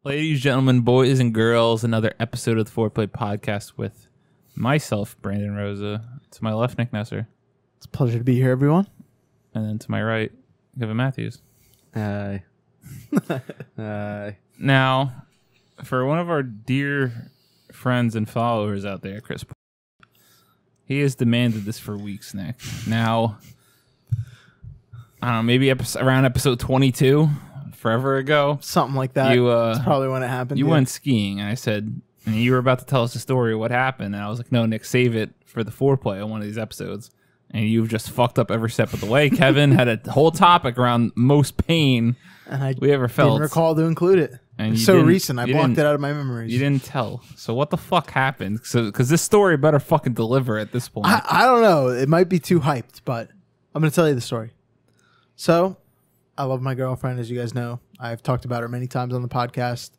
Ladies, gentlemen, boys, and girls, another episode of the Foreplay Podcast with myself, Brandon Rosa. To my left, Nick Nesser. It's a pleasure to be here, everyone. And then to my right, Kevin Matthews. Hi. Now, for one of our dear friends and followers out there, Chris, he has demanded this for weeks, Nick. Now, I don't know, maybe around episode 22, forever ago. Something like that. That's probably when it happened. You went skiing, and I said, and you were about to tell us the story of what happened, and I was like, no, Nick, save it for the foreplay on one of these episodes. And you've just fucked up every step of the way. Kevin had a whole topic around most pain we ever felt. Didn't recall to include it. And it's so recent, I blocked it out of my memories. You didn't tell. So what the fuck happened? Because this story better fucking deliver at this point. I don't know. It might be too hyped, but I'm going to tell you the story. So, I love my girlfriend, as you guys know. I've talked about her many times on the podcast.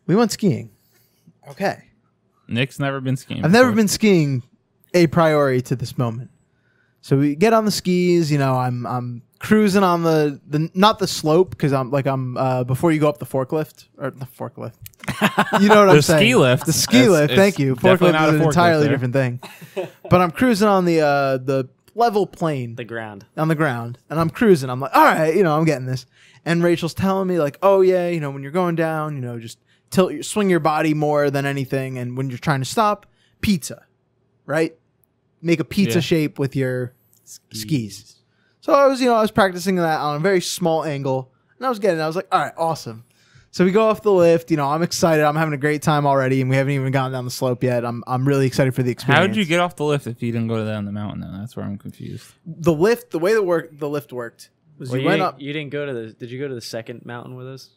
We went skiing. Okay. Nick's never been skiing I've never been skiing a priori to this moment. So we get on the skis, you know, I'm cruising on the not the slope, because I'm before you go up the forklift, or the forklift. You know what I'm saying? The ski lift. The ski lift, thank you. Forklift is an entirely different thing. But I'm cruising on the level plane. The ground. On the ground. And I'm cruising. I'm like, all right, you know, I'm getting this. And Rachel's telling me like, oh yeah, you know, when you're going down, you know, just swing your body more than anything. And when you're trying to stop, pizza, right? Make a pizza shape with your skis. So I was practicing that on a very small angle, and I was like, all right, awesome. So we go off the lift, you know, I'm excited. I'm having a great time already, and we haven't even gotten down the slope yet. I'm really excited for the experience. How did you get off the lift if you didn't go down the mountain though? That's where I'm confused. The way the lift worked was you went up. You didn't go to did you go to the second mountain with us?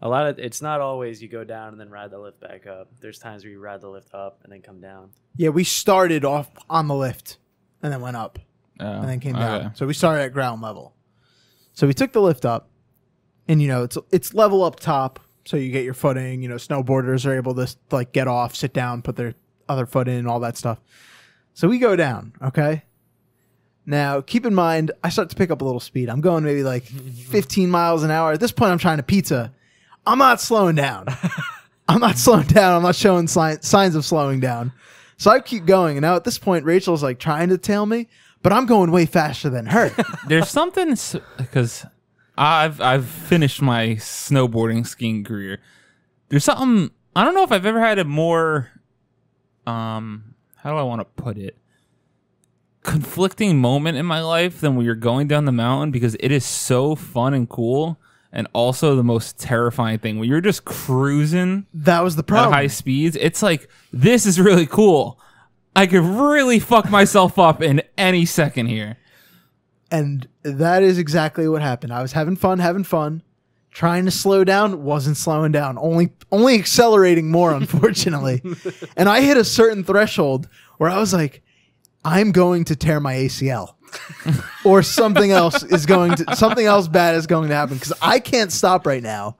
It's not always you go down and then ride the lift back up. There's times where you ride the lift up and then come down. Yeah, we started off on the lift and then went up and then came down. Okay. So we started at ground level. So we took the lift up, and you know it's level up top, so you get your footing. You know, snowboarders are able to like get off, sit down, put their other foot in, all that stuff. So we go down. Okay. Now keep in mind, I start to pick up a little speed. I'm going maybe like 15 miles an hour. At this point, I'm trying to pizza. I'm not slowing down. I'm not showing signs of slowing down. So I keep going. And now at this point, Rachel's like trying to tail me, but I'm going way faster than her. There's something, because I've finished my snowboarding skiing career. There's something, I don't know if I've ever had a more, how do I want to put it? Conflicting moment in my life than when you're going down the mountain, because it is so fun and cool. And also the most terrifying thing, when you're just cruising. That was the problem. At high speeds. It's like, this is really cool. I could really fuck myself up in any second here. And that is exactly what happened. I was having fun, trying to slow down, wasn't slowing down, only accelerating more, unfortunately. And I hit a certain threshold where I was like, I'm going to tear my ACL. Or something else bad is going to happen, because I can't stop right now,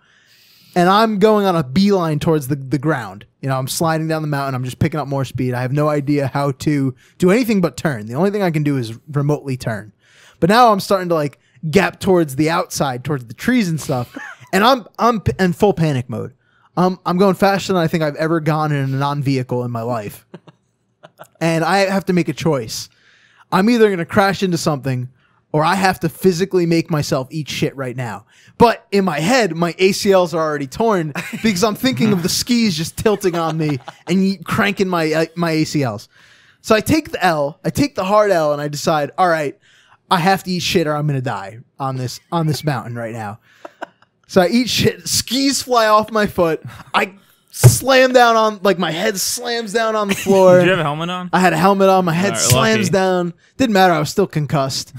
and I'm going on a beeline towards the ground. You know, I'm sliding down the mountain. I'm just picking up more speed. I have no idea how to do anything but turn. The only thing I can do is remotely turn. But now I'm starting to like gap towards the outside, towards the trees and stuff, and I'm in full panic mode. I'm going faster than I think I've ever gone in a non-vehicle in my life, and I have to make a choice. I'm either going to crash into something, or I have to physically make myself eat shit right now. But in my head, my ACLs are already torn because I'm thinking of the skis just tilting on me and cranking my ACLs. So I take the L, I take the hard L, and I decide, all right, I have to eat shit or I'm going to die on this mountain right now. So I eat shit, skis fly off my foot. I slam down on, like, my head slams down on the floor. Did you have a helmet on? I had a helmet on. My head slams down. Didn't matter. I was still concussed.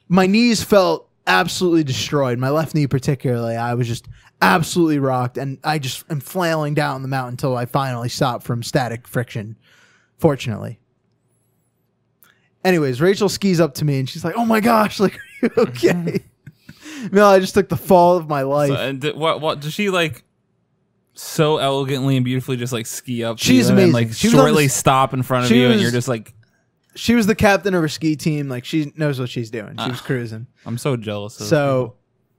My knees felt absolutely destroyed. My left knee particularly. I was just absolutely rocked. And I just am flailing down the mountain until I finally stopped from static friction, fortunately. Anyways, Rachel skis up to me and she's like, oh my gosh, like, are you okay? No, I just took the fall of my life. So, and what does she like? So elegantly and beautifully just like ski up. She's amazing. And, like shortly stop in front of you, and you're just like. She was the captain of her ski team. Like, she knows what she's doing. She was cruising. I'm so jealous of So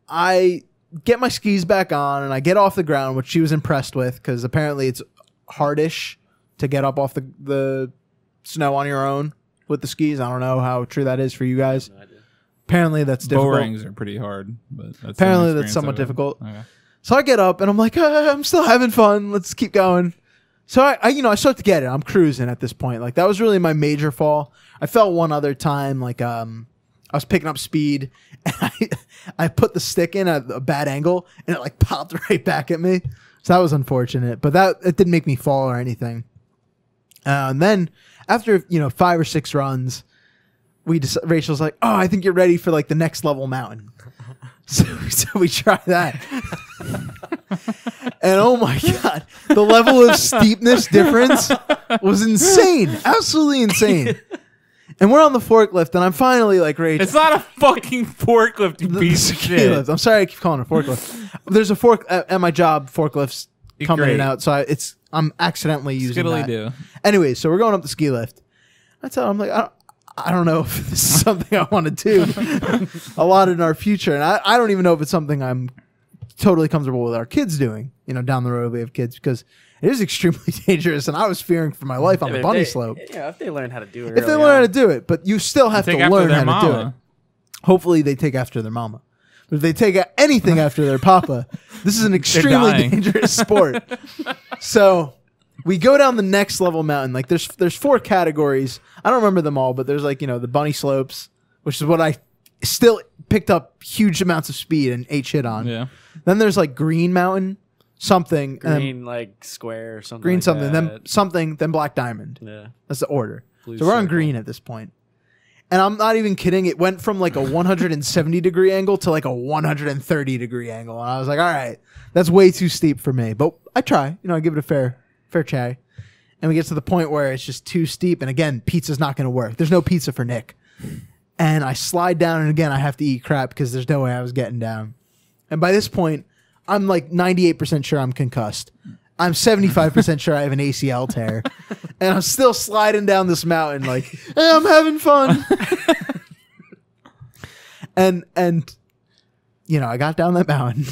I get my skis back on and I get off the ground, which she was impressed with because apparently it's hardish to get up off the snow on your own with the skis. I don't know how true that is for you guys. No idea. Apparently that's difficult. Bow rings are pretty hard, but apparently that's somewhat difficult. Okay. So I get up and I'm like, I'm still having fun. Let's keep going. So I start to get it. I'm cruising at this point. Like that was really my major fall. I fell one other time. Like I was picking up speed and I put the stick in at a bad angle and it like popped right back at me. So that was unfortunate, but it didn't make me fall or anything. And then after 5 or 6 runs, Rachel's like, "Oh, I think you're ready for like the next level mountain." So we try that. And oh my God, the level of steepness difference was insane. Absolutely insane. And we're on the forklift, and I'm finally like, Rachel. It's not a fucking forklift, you piece of shit. Lift. I'm sorry I keep calling it a forklift. There's a fork at my job, forklifts come in and out, so I'm accidentally using that. Do. Anyway, so we're going up the ski lift. I tell him, I'm like, I don't know if this is something I want to do a lot in our future. And I don't even know if it's something I'm totally comfortable with our kids doing, down the road we have kids, because it is extremely dangerous. And I was fearing for my life on the bunny slope. Yeah, if they learn how to do it. If they learn how to do it, but you still have to learn how to do it. Hopefully they take after their mama. But if they take anything after their papa, this is an extremely dangerous sport. So we go down the next level mountain. Like there's 4 categories. I don't remember them all, but there's like, the bunny slopes, which is what I still picked up huge amounts of speed and ate shit on. Yeah. Then there's like green mountain, something. Green like square or something. Green like something, that. then something, then black diamond. Yeah. That's the order. Blue so we're on circle. green at this point. And I'm not even kidding. It went from like a 170 degree angle to like a 130 degree angle. And I was like, all right, that's way too steep for me. But I try, I give it a fair try. And we get to the point where it's just too steep. And again, pizza's not going to work. There's no pizza for Nick. And I slide down, and again, I have to eat crap because there's no way I was getting down. And by this point, I'm like 98% sure I'm concussed. I'm 75% sure I have an ACL tear. And I'm still sliding down this mountain like, hey, I'm having fun. and I got down that mountain.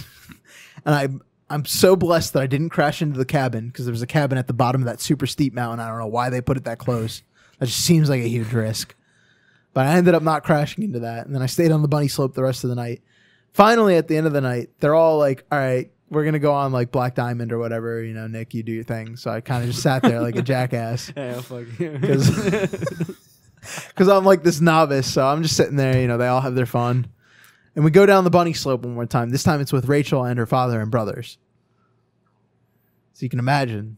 And I'm so blessed that I didn't crash into the cabin, because there was a cabin at the bottom of that super steep mountain. I don't know why they put it that close. That just seems like a huge risk. But I ended up not crashing into that. And then I stayed on the bunny slope the rest of the night. Finally, at the end of the night, they're all like, all right, we're going to go on like Black Diamond or whatever. Nick, you do your thing. So I kind of just sat there like a jackass. Yeah, fuck you. Because I'm like this novice. So I'm just sitting there. They all have their fun. And we go down the bunny slope one more time. This time it's with Rachel and her father and brothers. So you can imagine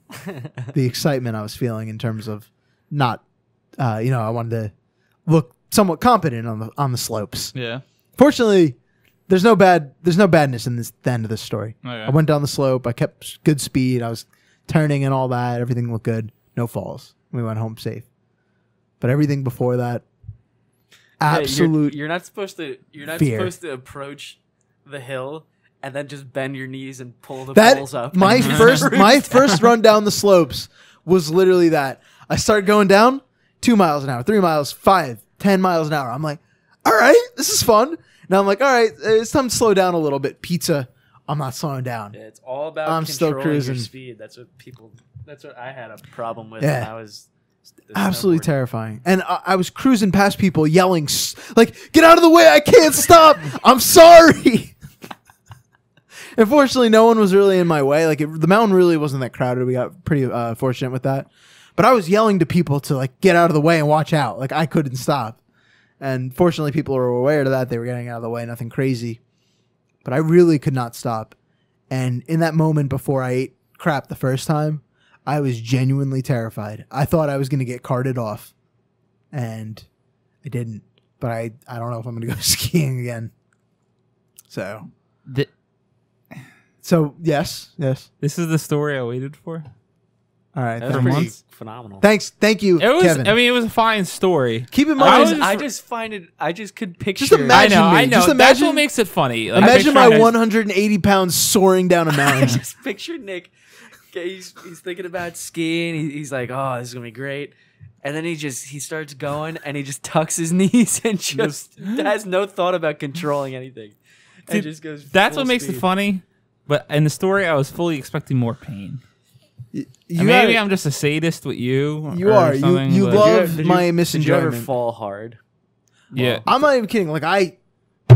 the excitement I was feeling in terms of not, I wanted to look somewhat competent on the slopes. Yeah. Fortunately, there's no badness in the end of this story. Okay. I went down the slope. I kept good speed. I was turning and all that. Everything looked good. No falls. We went home safe. But everything before that, absolute. You're not supposed to. You're not fear. Supposed to approach the hill and then just bend your knees and pull the poles up. My first run down the slopes was literally that. I started going down 2 miles an hour, 3 miles, 5, 10 miles an hour. I'm like, all right, this is fun. Now I'm like, all right, it's time to slow down a little bit. Pizza, I'm not slowing down. Yeah, it's all about I'm still cruising. Your speed. That's what I had a problem with Yeah. when I was absolutely terrifying. And I was cruising past people yelling, like, get out of the way, I can't stop. I'm sorry. Unfortunately, no one was really in my way. Like the mountain really wasn't that crowded. We got pretty fortunate with that. But I was yelling to people to like get out of the way and watch out. Like I couldn't stop. And fortunately, people were aware of that. They were getting out of the way, nothing crazy. But I really could not stop. And in that moment before I ate crap the first time, I was genuinely terrified. I thought I was going to get carted off. And I didn't. But I don't know if I'm going to go skiing again. So. Yes. This is the story I waited for. All right. That's pretty phenomenal. Thank you, Kevin. I mean, it was a fine story. Keep in mind, I just could picture. Just imagine I know. Just imagine, that's what makes it funny. Like, imagine my 180 pounds soaring down a mountain. Just picture Nick. He's thinking about skiing. He's like, oh, this is gonna be great. And then he starts going and he just tucks his knees and just has no thought about controlling anything. Dude, just goes. That's what makes it funny. But in the story, I was fully expecting more pain. Maybe I'm just a sadist with you. You are. You love my misenjoyment. Did you ever fall hard? Yeah. I'm not even kidding. Like, I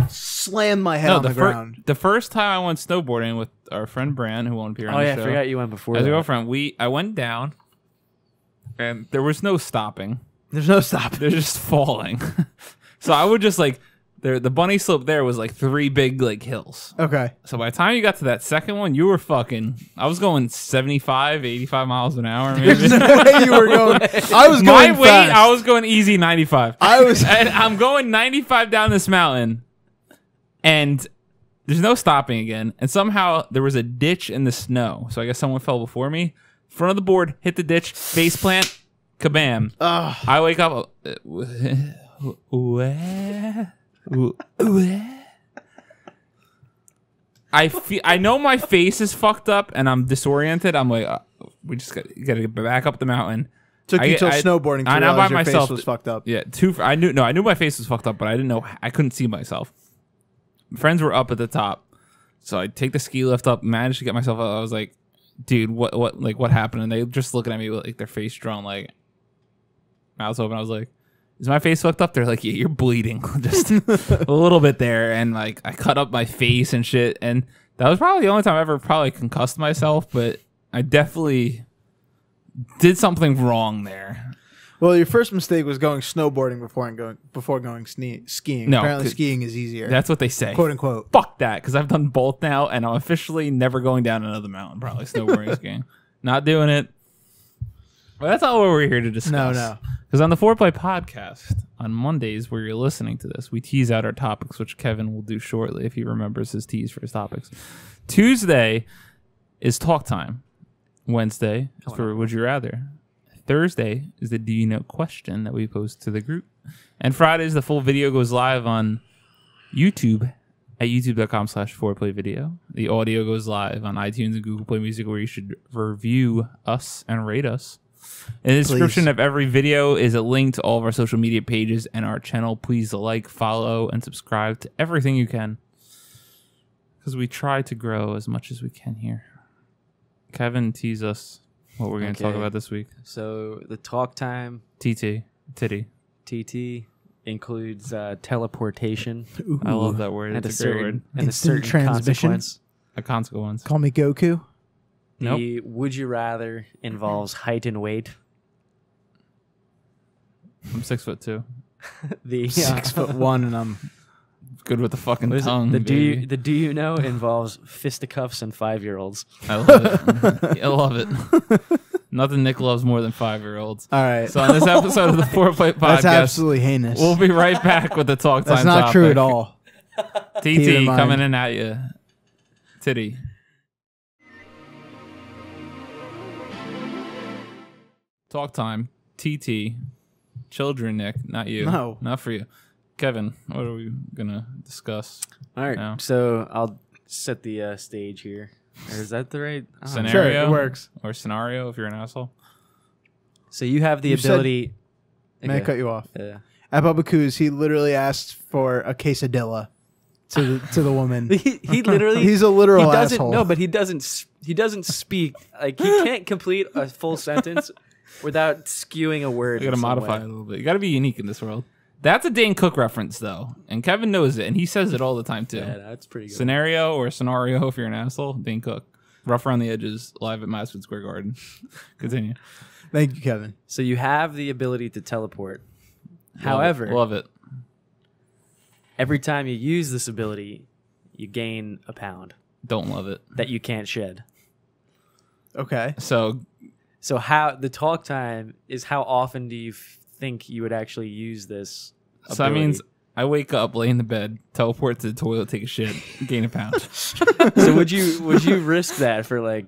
slammed my head on the ground. The first time I went snowboarding with our friend Bran, who won't appear on the show. Oh, yeah, I forgot you went before as a girlfriend. I went down, and there was no stopping. There's no stopping. They're just falling. So I would just, like, the bunny slope there was, like, 3 big, like, hills. Okay. So by the time you got to that second one, you were I was going 75, 85 miles an hour. Maybe. There's no way you were going. I was going My weight, fast. I was going easy 95. And I'm going 95 down this mountain, and there's no stopping again. And somehow there was a ditch in the snow. So I guess someone fell before me. Front of the board, hit the ditch, face plant, kabam. I wake up. I know my face is fucked up and I'm disoriented. I'm like, we just gotta get back up the mountain. Took you till snowboarding to realize your face was fucked up. Yeah, I knew my face was fucked up, but I didn't know. I couldn't see myself. My friends were up at the top, so I take the ski lift up, managed to get myself up. I was like, dude, what happened? And they just looking at me with, like, their face drawn, like, mouths open. I was like, is my face fucked up? They're like, yeah, you're bleeding just a little bit there. And, like, I cut up my face and shit. And that was probably the only time I ever probably concussed myself, but I definitely did something wrong there. Well, your first mistake was going snowboarding before going skiing. No, apparently skiing is easier. That's what they say, quote unquote. Fuck that, because I've done both now, and I'm officially never going down another mountain. Probably snowboarding, skiing, not doing it. Well, that's not what we're here to discuss. No. Because on the Foreplay podcast on Mondays, where you're listening to this, we tease out our topics, which Kevin will do shortly if he remembers his tease for his topics. Tuesday is talk time. Wednesday is for Would You Rather. Thursday is the Do You Know question that we post to the group. And Fridays, the full video goes live on YouTube at youtube.com/foreplayvideo. The audio goes live on iTunes and Google Play Music, where you should review us and rate us. In the description of every video is a link to all of our social media pages and our channel. Please like, follow, and subscribe to everything you can, because we try to grow as much as we can here. Kevin, tease us what we're going to talk about this week. So the talk time TT includes teleportation. Ooh. I love that word. It's a great word. And a certain transmission. A consequence. Call me Goku. The Would You Rather involves height and weight. I'm 6'2". The 6'1", and I'm good with the fucking tongue. The Do You Know involves fisticuffs and 5-year-olds. I love it. I love it. Nothing Nick loves more than 5-year-olds. All right. So on this episode of the Foreplay podcast, that's absolutely heinous. We'll be right back with the talk time. That's not topic. true at all. TT coming in at you. Titty. Talk time. TT. Children, Nick. Not you. No. Not for you. Kevin, what are we going to discuss? All right. Now? So I'll set the stage here. Or is that the right scenario? Sure, it works. Or scenario if you're an asshole. So you have the ability. May I cut you off? Yeah. At Bubba Coos, he literally asked for a quesadilla to the woman. he literally. He's a literal asshole. No, but he doesn't speak. Like, he can't complete a full sentence without skewing a word. You got to modify it a little bit. You got to be unique in this world. That's a Dane Cook reference, though, and Kevin knows it, and he says it all the time too. Yeah, that's pretty good. Scenario if you're an asshole. Dane Cook, rough around the edges, live at Madison Square Garden. Continue. Thank you, Kevin. So you have the ability to teleport. However, love it. Every time you use this ability, you gain a pound. Don't love it. That you can't shed. Okay. So how the talk time is, how often do you think you would actually use this ability? So that means I wake up, lay in the bed, teleport to the toilet, take a shit, gain a pound. So would you risk that for, like?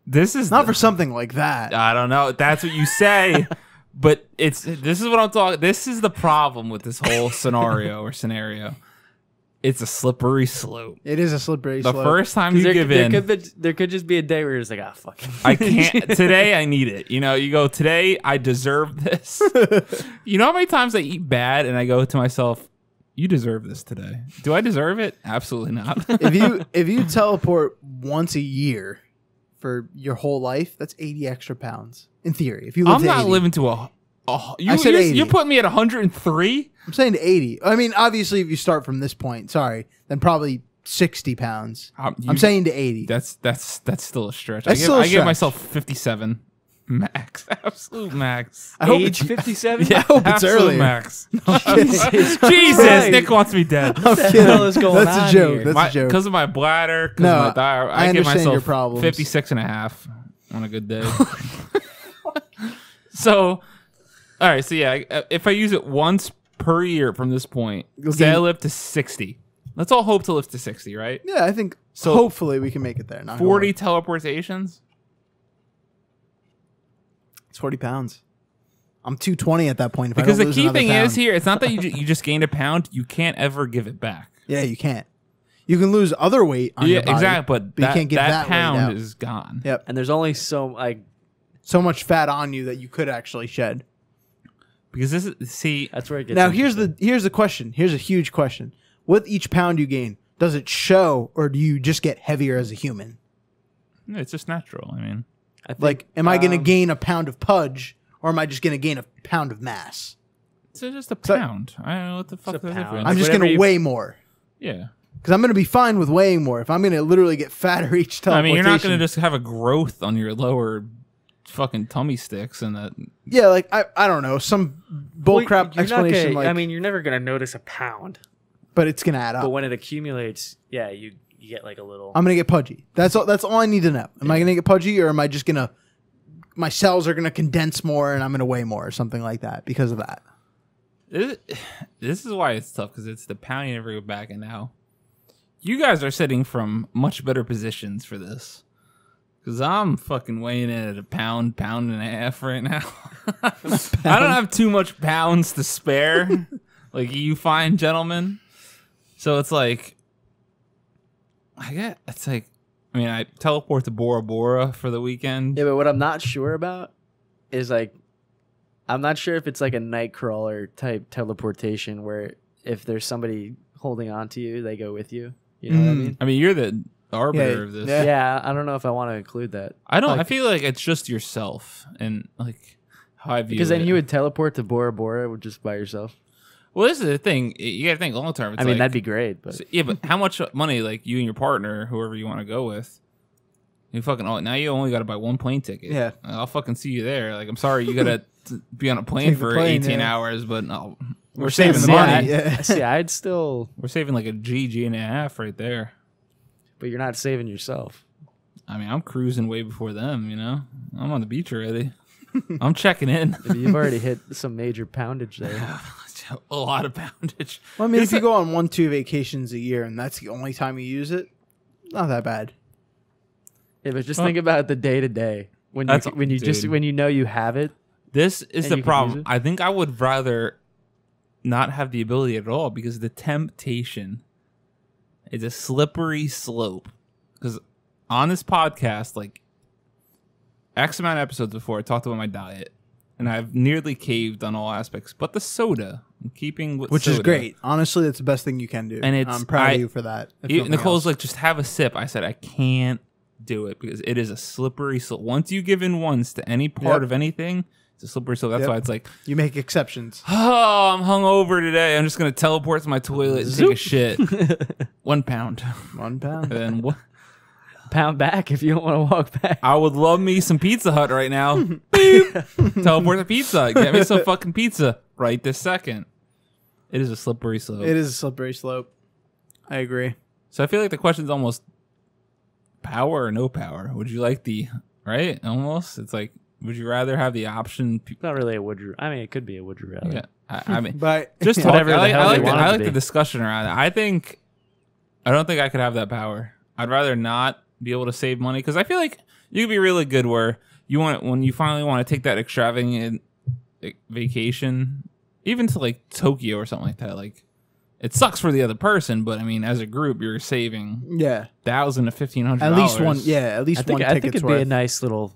This is not for something like that. I don't know. That's what you say, but this is what I'm talking. This is the problem with this whole scenario. It's a slippery slope. It is a slippery slope. The first time you give in. There could just be a day where you're just like, fuck it. I can't. Today, I need it. You know, you go, today, I deserve this. You know how many times I eat bad and I go to myself, You deserve this today. Do I deserve it? Absolutely not. If you teleport once a year for your whole life, that's 80 extra pounds in theory. If you live I'm not 80. living to I said 80. You're putting me at 103. I'm saying to 80. I mean, obviously, if you start from this point, then probably 60 pounds. I'm saying to 80. That's still a stretch. I give myself 57. Max, absolute max. I hope it's 57. Yeah, I hope it's earlier. Max. Jesus, Nick wants me dead. What the hell is going That's on a joke. here? That's a joke. Because of my bladder, because of my thyroid, I give understand your myself problems. 56 and a half on a good day. So, all right. So yeah, if I use it once per year from this point, say I live to 60. Let's all hope to live to 60, right? Yeah, I think so. Hopefully we can make it there. 40 teleportations. It's 40 pounds. I'm 220 at that point. Because the key thing is here, it's not that you just gained a pound. You can't ever give it back. Yeah, you can't. You can lose other weight on your body. Exactly. But you can't get that pound is gone. Yep. And there's only so much fat on you that you could actually shed. Because that's where it gets. Now here's the question. Here's a huge question. With each pound you gain, does it show, or do you just get heavier as a human? No, it's just natural. I mean, am I going to gain a pound of pudge, or am I just going to gain a pound of mass? It's just a pound. I don't know what the fuck the difference. I'm just going to weigh more. Yeah. Because I'm going to be fine with weighing more. If I'm going to literally get fatter each teleportation. I mean, you're not going to just have a growth on your lower fucking tummy sticks and that. Yeah, I don't know, some bullcrap explanation. You're never going to notice a pound. But it's going to add up. But when it accumulates, yeah, you get like a little. I'm going to get pudgy. That's all I need to know. Am I going to get pudgy, or am I just going to, my cells are going to condense more and I'm going to weigh more or something like that because of that? This is why it's tough, because it's the pound you never go back. And now you guys are sitting from much better positions for this. Because I'm fucking weighing in at a pound and a half right now. I don't have too much pounds to spare, like you fine gentlemen. So it's like, I teleport to Bora Bora for the weekend. Yeah, but what I'm not sure about is I'm not sure if it's like a Nightcrawler type teleportation where if there's somebody holding on to you, they go with you. You know what I mean? I mean, you're the arbiter of this. Yeah, I don't know if I want to include that. I feel like it's just yourself and how I view it. Because then you would teleport to Bora Bora just by yourself. Well, this is the thing. You got to think long term. I mean, that'd be great. But but how much money, you and your partner, whoever you want to go with, you now you only got to buy one plane ticket. Yeah. I'll fucking see you there. I'm sorry you got to be on a plane for 18 hours, but no. We're saving the money. We're saving like a G and a half right there. But you're not saving yourself. I mean, I'm cruising way before them, I'm on the beach already. I'm checking in. You've already hit some major poundage there. A lot of poundage. Well, I mean, if you go on 1-2 vacations a year and that's the only time you use it, not that bad. Yeah, but just think about the day to day when you know you have it. This is the problem. I think I would rather not have the ability at all, because the temptation is a slippery slope. Because on this podcast, X amount of episodes before, I talked about my diet, and I've nearly caved on all aspects, but the soda. I'm keeping with Which soda. is great. Honestly, that's the best thing you can do. And I'm proud of you for that. Nicole's just have a sip. I said, I can't do it because it is a slippery slope. Once you give in once to any part of anything, it's a slippery slope. That's why it's you make exceptions. Oh, I'm hungover today. I'm just going to teleport to my toilet and take a shit. 1 pound. 1 pound. And then what? Pound back if you don't want to walk back. I would love me some Pizza Hut right now. Beep. Teleport to Pizza Hut. Get me some fucking pizza right this second. It is a slippery slope. It is a slippery slope. I agree. So I feel like the question's almost power or no power. Would you like right? Almost. It's would you rather have the option? Not really a would you. I mean, it could be a would you rather. Yeah. I mean, but just whatever. I like the discussion around it. I don't think I could have that power. I'd rather not be able to save money, because I feel like you could be really good where when you finally want to take that extravagant vacation, even to Tokyo or something like that. It sucks for the other person, but I mean, as a group, you're saving $1,000 to $1,500. At least one. Yeah, at least one. I think it'd be a nice little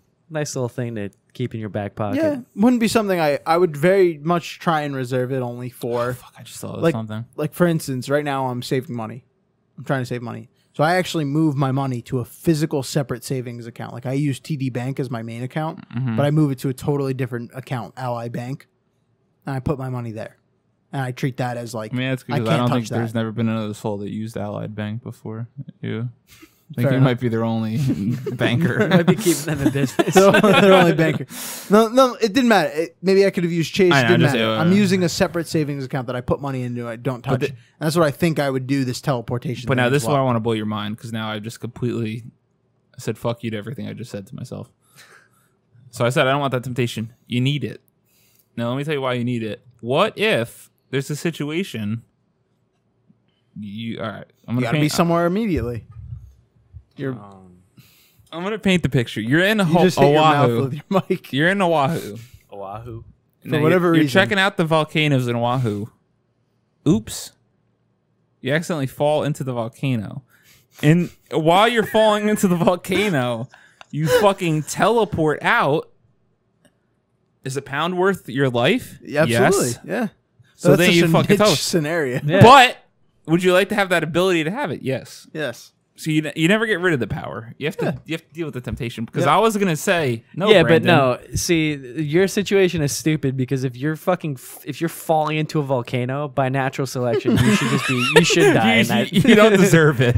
thing to keep in your back pocket. Yeah, wouldn't be something I would very much try and reserve it only for. Oh, fuck, I just thought of something. Like, for instance, right now I'm saving money. I'm trying to save money. So I actually move my money to a physical separate savings account. Like I use TD Bank as my main account, but I move it to a totally different account, Ally Bank, and I put my money there. And I treat that as like, I mean, that's because I don't think there's never been another soul that used Allied Bank before. You. I think you might be their only banker. You might be keeping them in business. Their only banker. No, it didn't matter. Maybe I could have used Chase. It didn't matter. I'm using a separate savings account that I put money into. I don't touch. And that's what I think I would do this teleportation. But now this is why I want to blow your mind, because now I've just completely said fuck you to everything I just said to myself. So I said I don't want that temptation. You need it. Now let me tell you why you need it. What if there's a situation? All right. You gotta be somewhere immediately. I'm gonna paint the picture. You're in Oahu. You're in Oahu. Oahu. For whatever reason, you're checking out the volcanoes in Oahu. Oops. You accidentally fall into the volcano. And while you're falling into the volcano, you fucking teleport out. Is a pound worth your life? Yeah, absolutely. Yes. Yeah. So then you fucking toast. Scenario. Yeah. But would you like to have that ability to have it? Yes. Yes. So you never get rid of the power. You have to deal with the temptation. Because I was gonna say no. Yeah, Brandon. but no. See, your situation is stupid because if you're falling into a volcano by natural selection, you should die. You don't deserve it.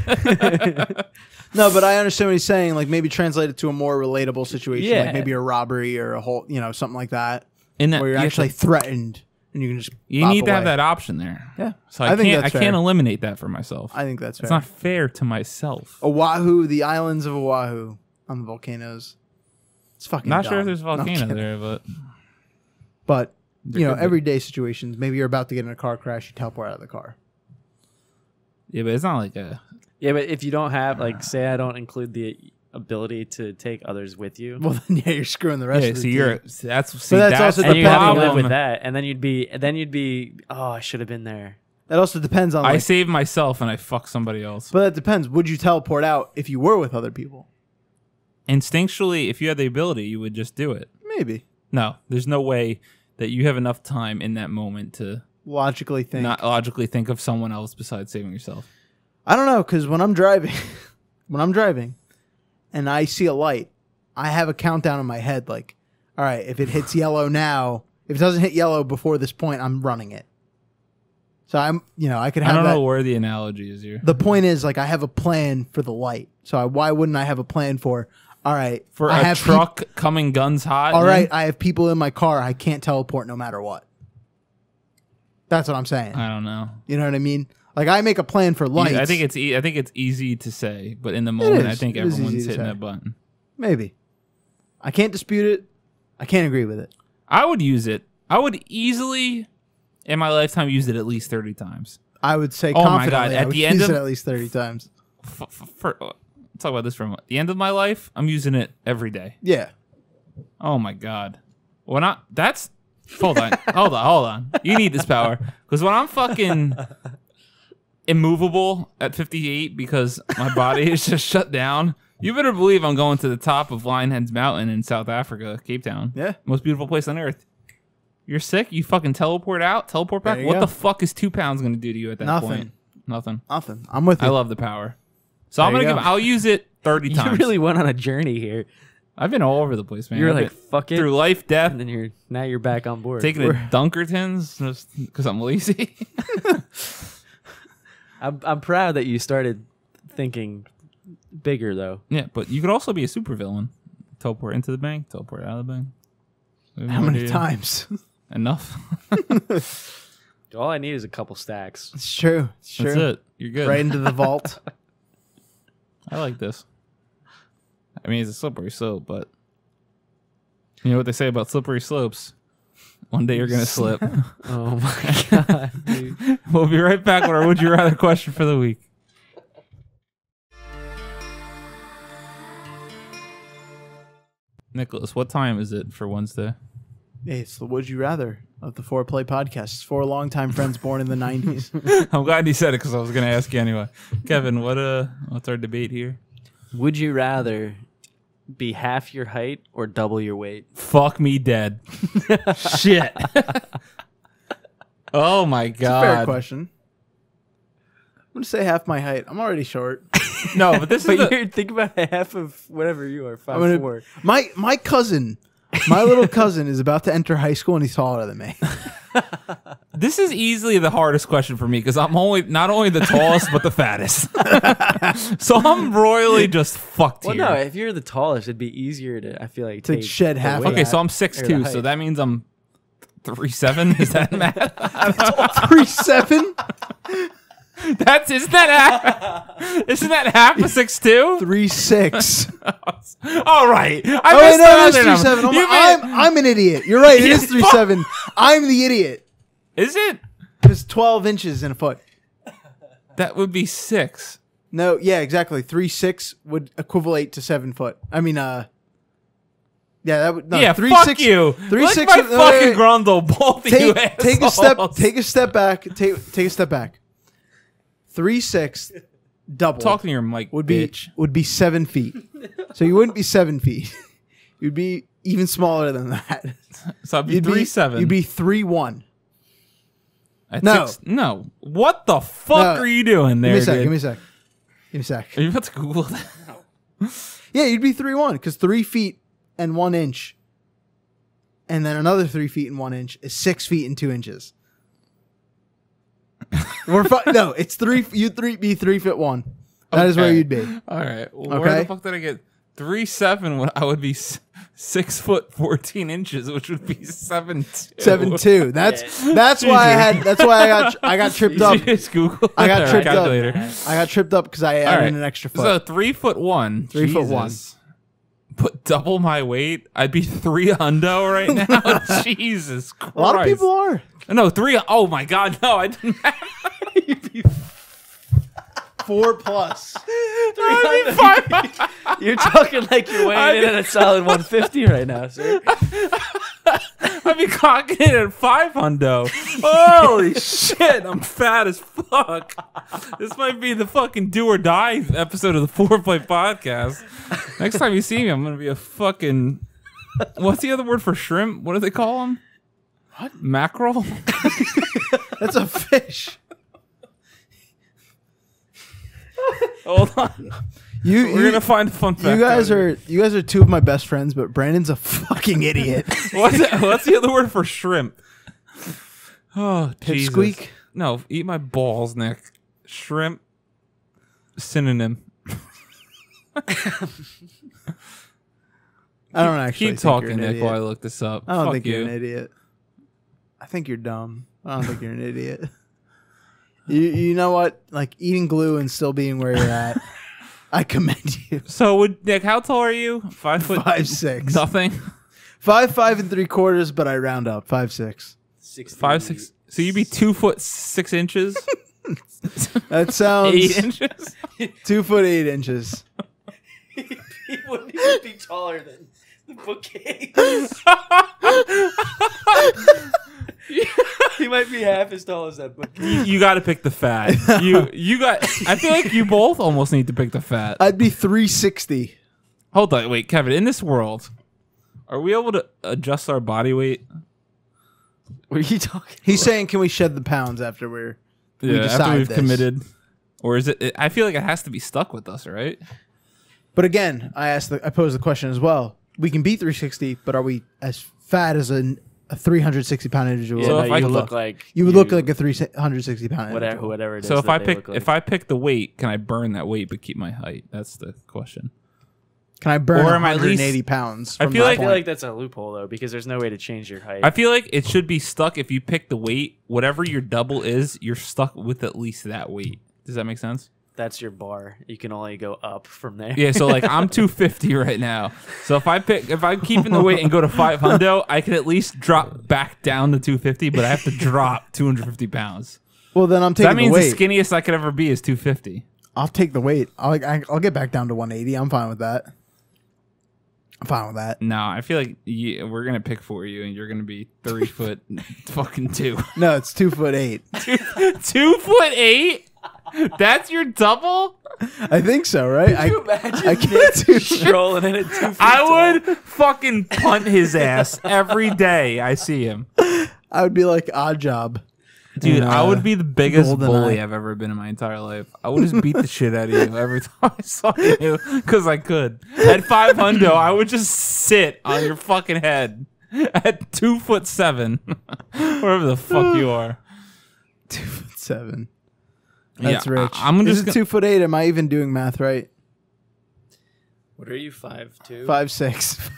No, but I understand what he's saying. Like maybe translate it to a more relatable situation. Yeah. Like maybe a robbery or a whole, something like that. And that, where you're actually threatened. And you can just need to have that option there. Yeah. So I can't eliminate that for myself. I think that's fair. It's not fair to myself. Oahu, the islands of Oahu on the volcanoes. It's fucking not dumb. sure if there's a volcano there, but everyday situations. Maybe you're about to get in a car crash, you teleport out of the car. Yeah, but it's not like a. Yeah, but if you don't have say I don't include the ability to take others with you. Well, then you're screwing the rest of the team. That's also and the you have to problem live with that, and then you'd be oh, I should have been there. That also depends on. I save myself and I fuck somebody else. But that depends. Would you teleport out if you were with other people? Instinctually, if you had the ability, you would just do it. Maybe. No, there's no way that you have enough time in that moment to logically think of someone else besides saving yourself. I don't know, because when I'm driving, and I see a light, I have a countdown in my head. Like, all right, if it hits yellow now, if it doesn't hit yellow before this point, I'm running it. So I could have. I don't know where the analogy is here. The point is, like, I have a plan for the light. So why wouldn't I have a plan for? All right, for a truck coming guns hot. All right, I have people in my car. I can't teleport no matter what. That's what I'm saying. I don't know. You know what I mean? Like, I make a plan for lights. I think it's easy to say, but in the moment, I think everyone's hitting that button. Maybe. I can't dispute it. I can't agree with it. I would use it. I would easily, in my lifetime, use it at least 30 times. I would say confidently. At the end use it at least 30 times. Let's talk about this for a moment. At the end of my life, I'm using it every day. Yeah. Oh my god. Hold on. You need this power because when I'm fucking immovable at 58 because my body is just shut down, you better believe I'm going to the top of Lionhead's Mountain in South Africa, Cape Town. Yeah. Most beautiful place on earth. You're sick? You fucking teleport out? Teleport back? What the fuck is 2 pounds going to do to you at that point? Nothing. I'm with you. I love the power. So I'll use it 30 times. You really went on a journey here. I've been all over the place, man. You're like, fuck it. Through life, death. And then now you're back on board. Taking a Dunkertons just because I'm lazy. I'm proud that you started thinking bigger, though. Yeah, but you could also be a supervillain. Teleport into the bank, teleport out of the bank. How many times? Enough. All I need is a couple stacks. It's true. That's it. You're good. Right into the vault. I like this. I mean, it's a slippery slope, but you know what they say about slippery slopes? One day you're going to slip. Oh, my God, dude. We'll be right back with our Would You Rather question for the week. Nicholas, what time is it for Wednesday? Hey, it's the Would You Rather of the Foreplay Podcast. It's for longtime friends born in the 90s. I'm glad you said it because I was going to ask you anyway. Kevin, what's our debate here? Would you rather be half your height or double your weight? Fuck me dead. Shit. Oh my god. It's a fair question. I'm gonna say half my height. I'm already short. No, but this is think about half of whatever you are. 5'4". My cousin, my little cousin, is about to enter high school and he's taller than me. This is easily the hardest question for me because I'm not only the tallest but the fattest. So I'm royally just fucked Well, here. no, if you're the tallest, it'd be easier to. I feel like To take shed the half weight. of Okay, that. so I'm 6'2", so that means I'm 3'7". Is that math? 3'7", Isn't that half a 6'2"? 3'6". All right. Oh wait, no, it is 3'7". I'm an idiot. You're right. It is 3'7". I'm the idiot. Is it? It's 12 inches in a foot. That would be 6. No, yeah, exactly. 3'6" would equivalent to 7 foot. I mean, yeah, that would. No, Yeah, 3'6". fuck you. 3'6". Lick my fucking grundle, both of you assholes. Take a step back. Take a step back. 3'6" double. Talking to your mic, would bitch. be 7 feet. So you wouldn't be 7 feet. You'd be even smaller than that. So I'd be 3'7". You'd be 3'1". No. No. What the fuck are you doing there, Give me a sec. Are you about to Google that? Yeah, you'd be 3'1" because 3 feet and 1 inch, and then another 3 feet and 1 inch is 6 feet and 2 inches. No, it's 3. You'd be 3'1". That is where you'd be. All right. Well, where the fuck did I get 3'7" when I would be 6 foot 14 inches, which would be 7'2". 7'2". That's why I got tripped up. Just Google. I got tripped calculator. up. I got tripped up because I added an extra foot. So 3'1". 3'1". Put double my weight. I'd be 3 hundo right now. Jesus Christ. A lot of people are. No, 3. Oh my God. No, I didn't have. 4+. You're talking like you're weighing in at a solid 150 right now, sir. I'd be cocking it at 5 hundo. Holy shit, I'm fat as fuck. This might be the fucking do or die episode of the Foreplay podcast. Next time you see me, I'm gonna be a fucking. What's the other word for shrimp? What do they call them? What? Mackerel? That's a fish. Hold on. We're gonna find a fun fact. You guys are two of my best friends, but Brandon's a fucking idiot. What's the other word for shrimp? Oh, Jesus. Pipsqueak? No, eat my balls, Nick. Shrimp. Synonym. I don't actually keep think talking, you're an Nick, idiot. while I look this up. I don't Fuck think you. you're an idiot. I think you're dumb. I don't think you're an idiot. You know what? Like eating glue and still being where you're at. I commend you. So, Nick, how tall are you? 5 foot? 5'6". Nothing. 5'5" 3/4", but I round up 5'6". 5'6". So you'd be 2 foot 6 inches. That sounds 8 inches. 2 foot 8 inches. He wouldn't even be taller than the bookcase. He might be half as tall as that bookcase. You got to pick the fat. You got. I feel like you both almost need to pick the fat. I'd be 360. Hold on, wait, Kevin. In this world, are we able to adjust our body weight? What are you talking? He's saying, can we shed the pounds after we decide after we've this? committed, or is it? I feel like it has to be stuck with us, right? But again, I posed the question as well. We can beat 360, but are we as fat as a 360-pound individual? Yeah, So no, if I you look- look like You would look like a 360-pound individual. whatever it is. So if that I they pick look like. if I pick the weight, can I burn that weight but keep my height? That's the question. Can I burn Or am I at 180 least- pounds? I from feel that like- I feel point? like that's a loophole though, because there's no way to change your height. I feel like it should be stuck. If you pick the weight, whatever your double is, you're stuck with at least that weight. Does that make sense? That's your bar. You can only go up from there. Yeah, so like I'm 250 right now. So if I'm keeping the weight and go to 500, I can at least drop back down to 250, but I have to drop 250 pounds. Well, then I'm So taking that means the the weight. skinniest I could ever be is 250. I'll take the weight. I'll get back down to 180. I'm fine with that. I'm fine with that. No, I feel like we're gonna pick for you, and you're gonna be 3 foot fucking 2. No, it's 2 foot 8. 2 foot 8? That's your double? I think so, right? Could you imagine I can't do strolling in at 2 feet I tall? would fucking punt his ass every day I see him. I would be like Odd Job. Dude, I would be the biggest Golden bully Eye. I've ever been in my entire life. I would just beat the shit out of you every time I saw you because I could. At 500, I would just sit on your fucking head at 2'7", wherever the fuck you are. 2'7". That's Yeah, rich. I'm Is just it 2'8"? Am I even doing math right? What are you, 5'2"? 5'6".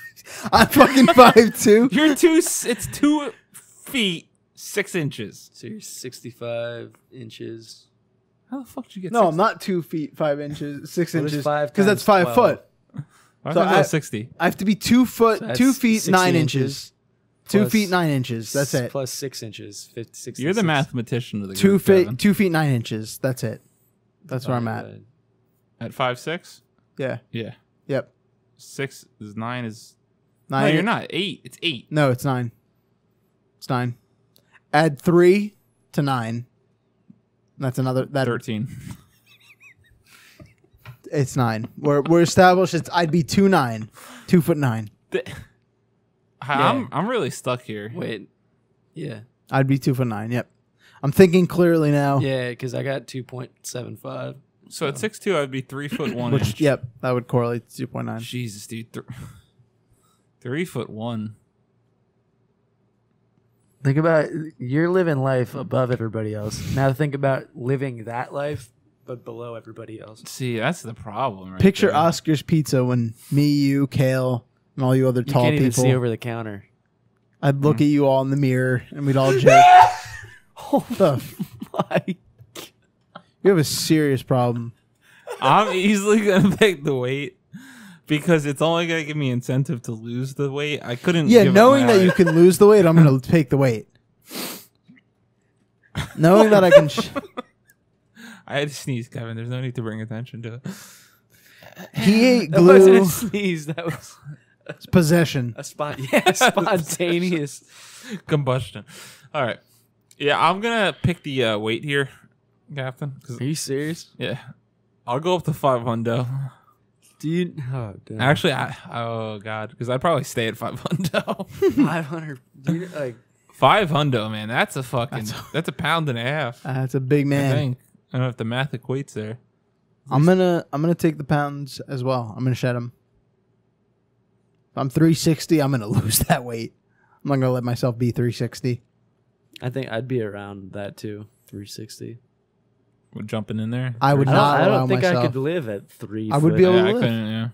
I'm fucking 5'2". You're it's 2 feet 6 inches. So you're 65 inches. How the fuck did you get? No, 60? I'm not 2 feet 5 inches, 6 What is inches, 5 because that's times 5 12? foot. I so thought that was 60. I have to be 2 foot, So that's 2 feet 60 9 inches. inches. 2 Plus- feet 9 inches. That's it. Plus 6 inches. 66. You're the mathematician of the 2 group, feet, Kevin. 2 feet 9 inches. That's it. That's where I'm at. At 5'6". Yeah. Yeah. Yep. 6 is 9 is. 9. No, you're not 8. It's 8. No, it's 9. It's 9. Add 3 to 9. That's another. That 13. It's 9. We're established. I'd be 2'9", 2'9". I'm really stuck here. Wait. Yeah. I'd be 2'9". Yep. I'm thinking clearly now. Yeah, because I got 2.75. So at 6'2", I'd be 3'1". Which, yep, that would correlate to 2.9. Jesus, dude. 3'1". Think about you're living life above everybody else. Now think about living that life, but below everybody else. See, that's the problem. Right Picture there. Oscar's Pizza when me, you, Kale, and all you other You tall can't even people. see over the counter. I'd look at you all in the mirror and we'd all joke. My You have a serious problem. I'm easily gonna pick the weight because it's only gonna give me incentive to lose the weight. I couldn't. Yeah, give knowing up my that you can lose the weight, I'm going to take the weight. Knowing that I can... I had to sneeze, Kevin. There's no need to bring attention to it. He ate That wasn't glue. a sneeze. That was It's possession. a spontaneous. Combustion. All right. Yeah, I'm gonna pick the weight here, Captain. 'Cause- Are you serious? yeah, I'll go up to 500. Do you? Oh, damn. Actually, oh god, because I'd probably stay at 500. 500. Do you, like 500, man. That's a fucking. That's a pound and a half. That's a big I man. think. I don't know if the math equates there. I'm gonna take the pounds as well. I'm gonna shed them. If I'm 360, I'm gonna lose that weight. I'm not gonna let myself be 360. I think I'd be around that too. 360. We're jumping in there. I would I not allow don't think myself. I could live at 3. I would foot. be able Yeah, to I live. couldn't. Yeah.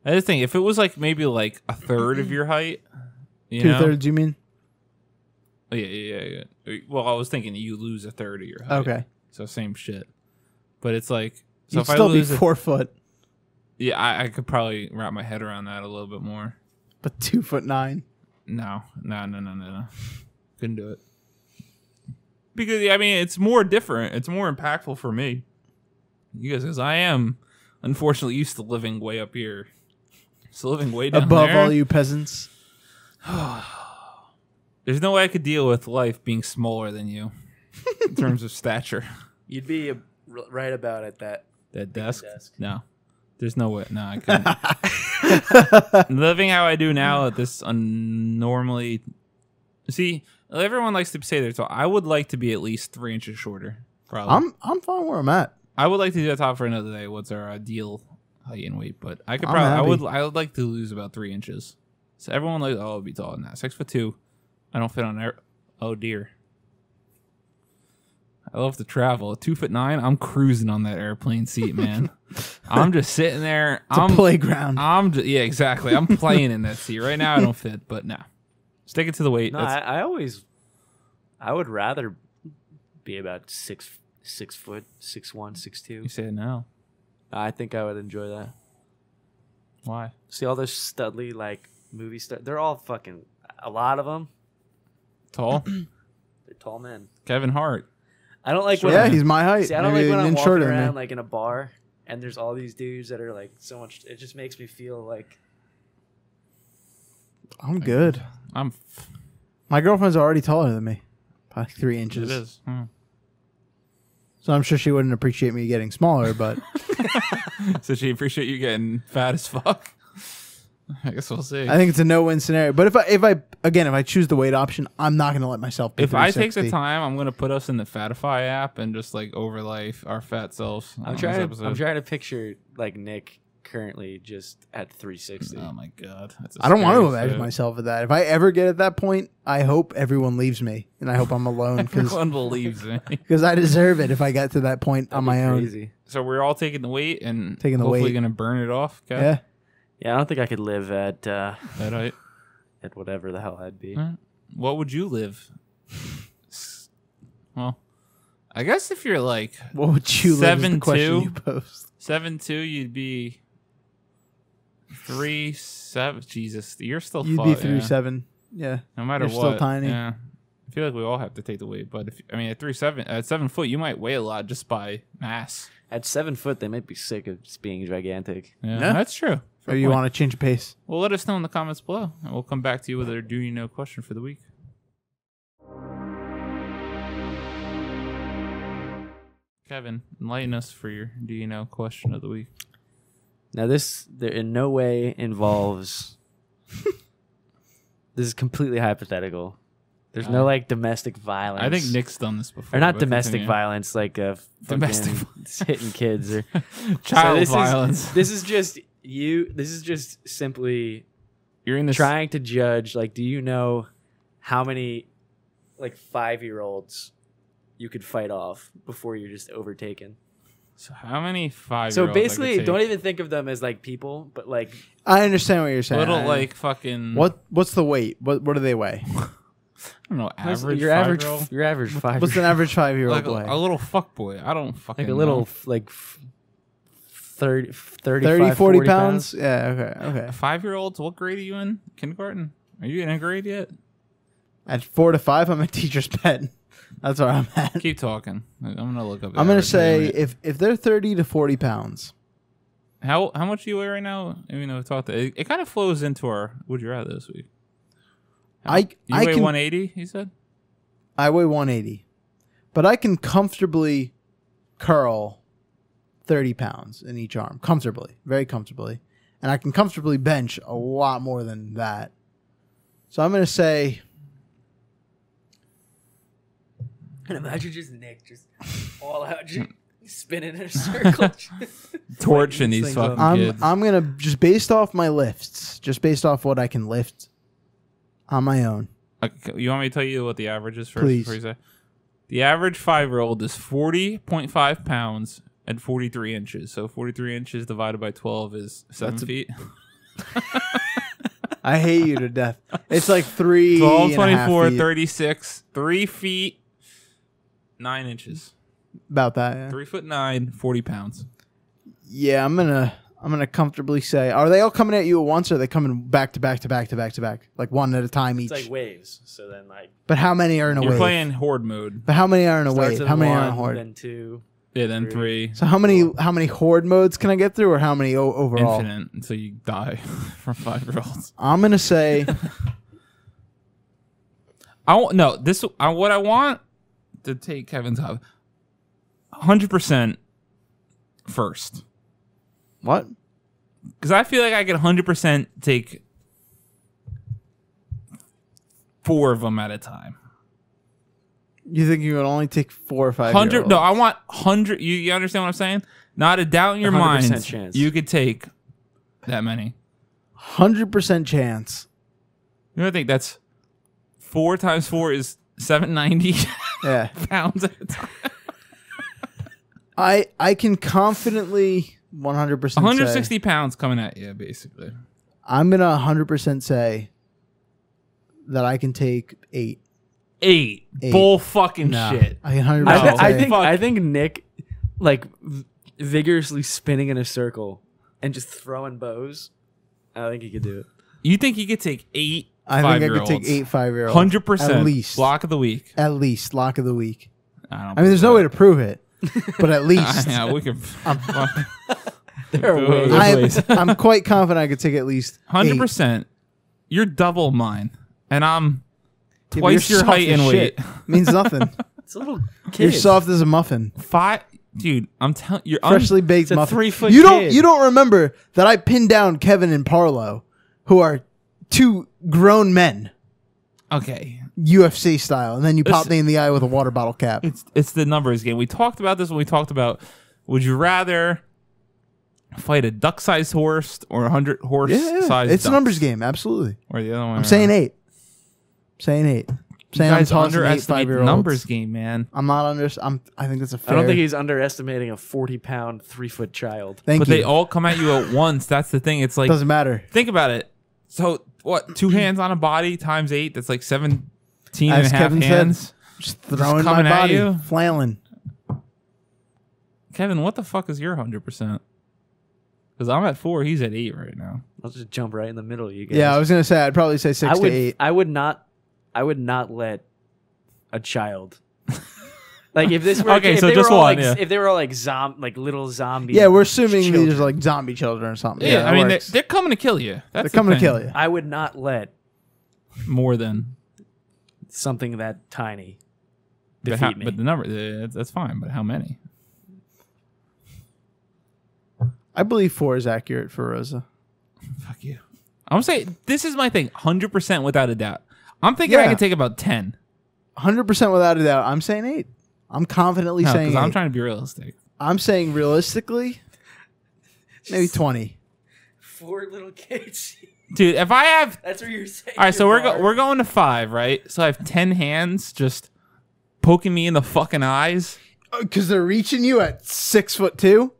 I just think if it was like maybe like a third of your height, you know? 2/3, you mean? Oh, yeah. Well, I was thinking you lose a third of your height. Okay. So same shit. But it's like so You'd if I still be lose 4 foot, yeah, I could probably wrap my head around that a little bit more. but 2'9". No. Couldn't do it. Because I mean, it's more different. It's more impactful for me. You guys, because I am unfortunately used to living way up here. So living way down Above there, all you peasants. there's no way I could deal with life being smaller than you in terms of stature. You'd be right about at that. That desk? desk. No. There's no way. No, I couldn't. Living how I do now at this unnormally... See, everyone likes to say they're tall. I would like to be at least 3 inches shorter. Probably. I'm fine where I'm at. I would like to do that talk for another day. What's our ideal height and weight? But I could I'm probably... happy. I would like to lose about 3 inches. So everyone like, oh, I'll be taller than that. 6'2". I don't fit on air. Oh, dear. I love to travel. 2'9", I'm cruising on that airplane seat, man. I'm just sitting there. It's a playground. Yeah, exactly. I'm playing in that seat right now. I don't fit, but no. Stick it to the weight. No, I would rather be about 6 foot, 6'1", 6'2". You said no. I think I would enjoy that. Why? See all those studly like movie stuff. They're all fucking. A lot of them. Tall? They're tall men. Kevin Hart. I don't like when Yeah, he's my height. See, I don't Maybe like when I'm an inch walking shorter than me. around like in a bar and there's all these dudes that are like so much. It just makes me feel like I'm good. My girlfriend's already taller than me. By 3 inches. It is. So I'm sure she wouldn't appreciate me getting smaller, but so she appreciate you getting fat as fuck. I guess we'll see. I think it's a no-win scenario. But if I choose the weight option, I'm not going to let myself be If I take 360. the time, I'm going to put us in the Fatify app and just like overlay our fat selves. I'm trying to picture like Nick currently just at 360. Oh my god. I don't want to imagine myself at that. If I ever get at that point, I hope everyone leaves me and I hope I'm alone everyone believes me. Because I deserve it if I get to that point on my own. So we're all taking the weight and hopefully going to burn it off. Kev? Yeah. Yeah, I don't think I could live at height. At whatever the hell I'd be. What would you live? Well, I guess if you're like what would you live? 7'2", you post 7'2", you'd be 3'7". Jesus, you're still. You'd be 3'7". Yeah. No matter you're what. Still tiny. Yeah. I feel like we all have to take the weight, but at 7 foot, you might weigh a lot just by mass. At 7 foot, they might be sick of just being gigantic. Yeah. That's true. Or you want to change the pace? Well, let us know in the comments below, and we'll come back to you with our Do You Know question for the week. Kevin, enlighten us for your Do You Know question of the week. Now, this in no way involves... This is completely hypothetical. There's no like domestic violence. I think Nick's done this before. Or not domestic violence, like domestic hitting kids or child violence. This is just you. This is just simply you're in this trying to judge. Like, do you know how many like 5-year-olds you could fight off before you're just overtaken? So how many 5-year-olds? So basically, don't even think of them as like people, but like I understand what you're saying. Little like fucking. What's the weight? What do they weigh? I don't know. Average. Your average 5. What's an average 5-year-old like weigh? A little fuck boy. I don't fucking. Like a little like 30, 40 pounds. Yeah. Okay. 5-year-olds. What grade are you in? Kindergarten? Are you in a grade yet? At 4 to 5, I'm a teacher's pet. That's where I'm at. Keep talking. I'm gonna look up. I'm gonna say if they're 30 to 40 pounds. How much do you weigh right now? It kind of flows into our would you rather this week. You weigh 180. You said. I weigh 180, but I can comfortably curl 30 pounds in each arm, comfortably, very comfortably, and I can comfortably bench a lot more than that. So I'm gonna say. And imagine just Nick just all out just spinning in a circle. Torching these fucking kids. I'm going to, just based off my lifts, just based off what I can lift on my own. You want me to tell you what the average is first? Please. Before you say? The average 5-year-old is 40.5 pounds and 43 inches. So 43 inches divided by 12 is 7 feet. I hate you to death. It's like 3 12, 24, 36, 3 feet. 9 inches. About that, yeah. 3'9", 40 pounds. Yeah, I'm gonna comfortably say, are they all coming at you at once, or are they coming back to back to back to back to back, like one at a time each? It's like waves. So then, like, but how many are in a wave? You're playing horde mode. But how many are in a wave? How many are in a horde? Then 2. Yeah, then 3. So how many horde modes can I get through, or how many overall? Infinite until you die from 5-year-olds. I'm gonna say. What I want to take Kevin's job 100% first. What? Because I feel like I could 100% take 4 of them at a time. You think you would only take 4 or 5? 100? No, I want 100. You understand what I'm saying? Not a doubt in your mind. Chance. You could take that many. 100% chance. You know, I think that's 4 times 4 is 790 yeah. pounds at a time. I can confidently 100% 160 pounds coming at you, basically. I'm going to 100% say that I can take 8. 8. Bull fucking shit. I can 100% I think Nick, like, vigorously spinning in a circle and just throwing bows, I think he could do it. You think he could take 8 I think I could take 8 5-year-olds. 100%. At least. Lock of the week. At least. Lock of the week. I mean, there's no way to prove it, but at least. Yeah, we could. There are ways. I'm quite confident I could take at least 100%. You're double mine, and I'm twice your height and weight. Means nothing. It's a little kid. You're soft as a muffin. Dude, I'm telling you, freshly baked it's a muffin. 3-foot You kid. don't remember that I pinned down Kevin and Parlo, who are two grown men, okay, UFC style, and then you pop me in the eye with a water bottle cap. It's the numbers game. We talked about this when we talked about would you rather fight a duck-sized horse or a 100-horse-sized It's a ducks? numbers game, absolutely. Or the other one. I'm saying 8. Saying 8. Saying You guys I'm tossing 8 underestimate 5-year-olds. numbers game, man. I'm not I think that's a fair. I don't think he's underestimating a 40-pound, 3-foot child. Thank But you. they all come at you at once. That's the thing. It's like Doesn't matter. think about it. So what? 2 hands on a body times 8. That's like 17 As and a half Kevin said, hands. Just throwing coming my at body, you? flailing. Kevin, what the fuck is your 100%? Because I'm at 4. He's at 8 right now. I'll just jump right in the middle of you guys. Yeah, I was gonna say I'd probably say 6 to 8. I would not let a child. Like if this were Okay, if so they just were all one, like, yeah. if they were all like little zombie. Yeah, we're assuming children, these are like zombie children or something. Yeah, that I mean works. they're coming to kill you. That's They're the coming to thing. kill you. I would not let More than something that tiny but defeat me. But the number that's fine. But how many? I believe 4 is accurate for Rosa. Fuck you. I'm gonna say this is my thing. 100% without a doubt. I'm thinking I Yeah. can take about 10. 100% without a doubt. I'm saying 8. I'm confidently saying Because 8. I'm trying to be realistic. I'm saying realistically, maybe 20. 4 little kids. Dude, if I have That's what you're saying. all right, so we're going to 5, right? So I have 10 hands just poking me in the fucking eyes. Because they're reaching you at 6'2"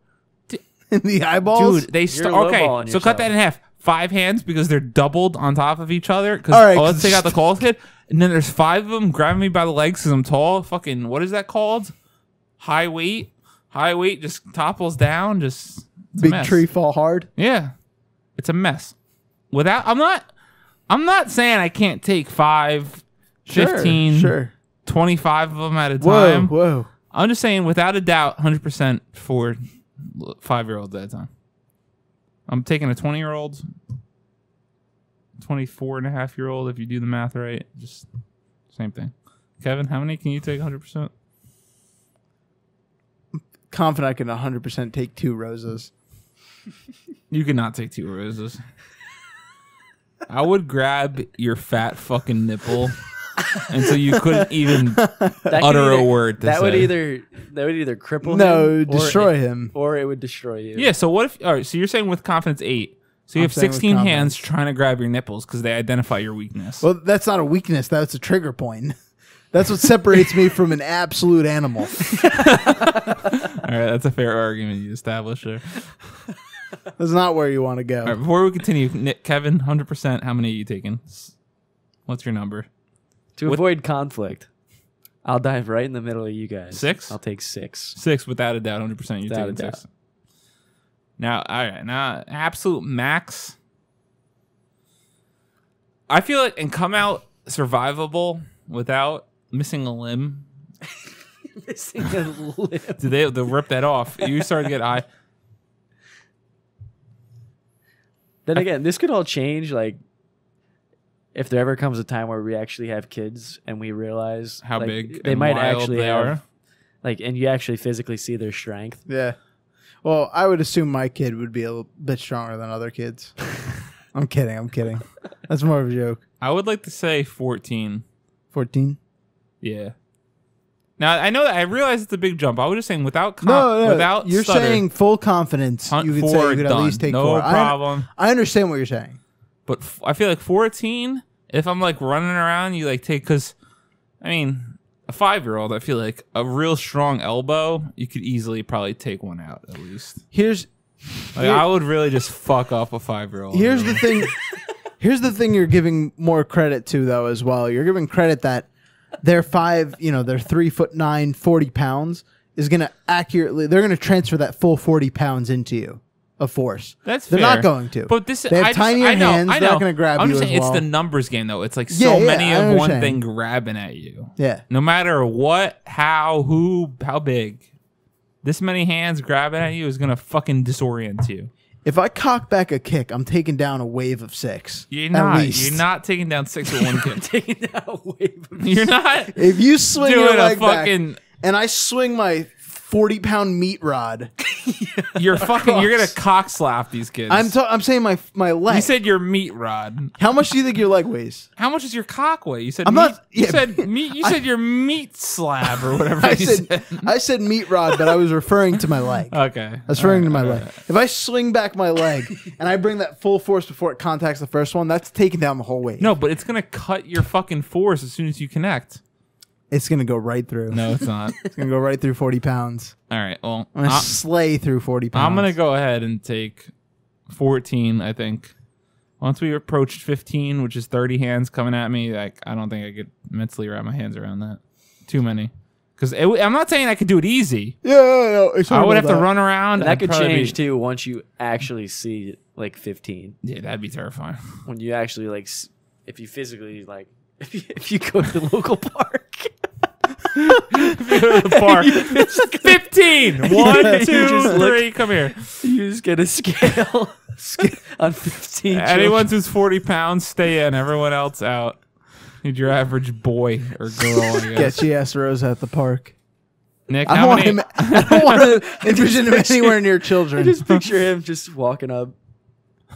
in the eyeballs. Dude, they start. You're Okay, lowballing so cut yourself. that in half. 5 hands because they're doubled on top of each other. Because All right, let's take out the tall kid, and then there's 5 of them grabbing me by the legs because I'm tall. Fucking what is that called? High weight. High weight just topples down. Just it's a Big mess. tree fall hard. Yeah, it's a mess. Without, I'm not saying I can't take 5, 15, Sure. 25 of them at a Whoa, time. whoa. I'm just saying, without a doubt, 100% for 5-year-olds at a time. I'm taking a 20-year-old, 24-and-a-half-year-old, if you do the math right. Just same thing. Kevin, how many can you take 100%? Confident I can 100% take 2 Rosas. You cannot take 2 roses. I would grab your fat fucking nipple until you couldn't even utter a word to that say. would either cripple No, him, destroy him. or it would destroy you. Yeah, so what if... All right, so you're saying with confidence 8. So you I'm have saying with 16 confidence. hands trying to grab your nipples because they identify your weakness. Well, that's not a weakness. That's a trigger point. That's what separates me from an absolute animal. All right, that's a fair argument you established there. That's not where you want to go. All right, before we continue, Nick, Kevin, 100%, how many are you taking? What's your number? To avoid conflict, I'll dive right in the middle of you guys. 6? I'll take 6. 6, without a doubt, 100% you're Without a taking doubt. 6. Now, all right, now, absolute max. I feel like, and come out survivable without missing a limb. Missing a limb. They'll rip that off. You start to get eye. Then again, this could all change. Like, if there ever comes a time where we actually have kids and we realize How like, big they and might wild actually they have, are. like, and you actually physically see their strength. Yeah. Well, I would assume my kid would be a little bit stronger than other kids. I'm kidding. That's more of a joke. I would like to say 14. 14? Yeah. Now I know that I realize it's a big jump. I was just saying without No, without you're stutter, saying full confidence. hunt You could say 4 you could done. at least take no 4. problem. I understand what you're saying. But I feel like 14. If I'm like running around, you like take because, I mean, a 5-year-old. I feel like a real strong elbow. You could easily probably take one out at least. Here's Like, I would really just fuck up a 5-year-old. Here's the thing. Here's the thing you're giving more credit to though as well. You're giving credit that their 3'9", 40 pounds is gonna accurately. They're gonna transfer that full 40 pounds into you of force. That's they're fair. not going to. But this They have tinier I know, hands. I know. They're not gonna grab I'm you just as saying well. it's the numbers game though. It's like Yeah, so yeah, many I of one understand. thing grabbing at you. Yeah. No matter what, how, who, how big, this many hands grabbing at you is gonna fucking disorient you. If I cock back a kick, I'm taking down a wave of 6. You're not. You're not taking down 6 with one kick. Taking down a wave of You're not. If you swing your leg fucking... back and I swing my 40-pound meat rod, you're gonna cock slap these kids. I'm saying my leg. You said your meat rod. How much do you think your leg weighs? How much is your cock weigh? You said I'm meat, not. You Yeah, said meat. You said your meat slab or whatever. I said meat rod, but I was referring to my leg. Okay, I was referring to my leg. If I swing back my leg and I bring that full force before it contacts the first one, that's taking down the whole wave. No, but it's gonna cut your fucking force as soon as you connect. It's going to go right through. No, it's not. It's going to go right through 40 pounds. All right. Well, I'm going to slay through 40 pounds. I'm going to go ahead and take 14, I think. Once we approached 15, which is 30 hands coming at me, like I don't think I could mentally wrap my hands around that. Too many. Because I'm not saying I could do it easy. Yeah, I would have to run around. And that could change too once you actually see like 15. Yeah, that'd be terrifying. When you actually like, if you physically like, if you go to the local park. If you go to the park. 15. 1, 2, 3. Come here. You just get a scale on 15. Anyone who's 40 pounds, stay in. Everyone else out. Need your average boy or girl, I guess. Sketchy ass Rose at the park. Nick, I don't want to envision him anywhere near children. I just picture him just walking up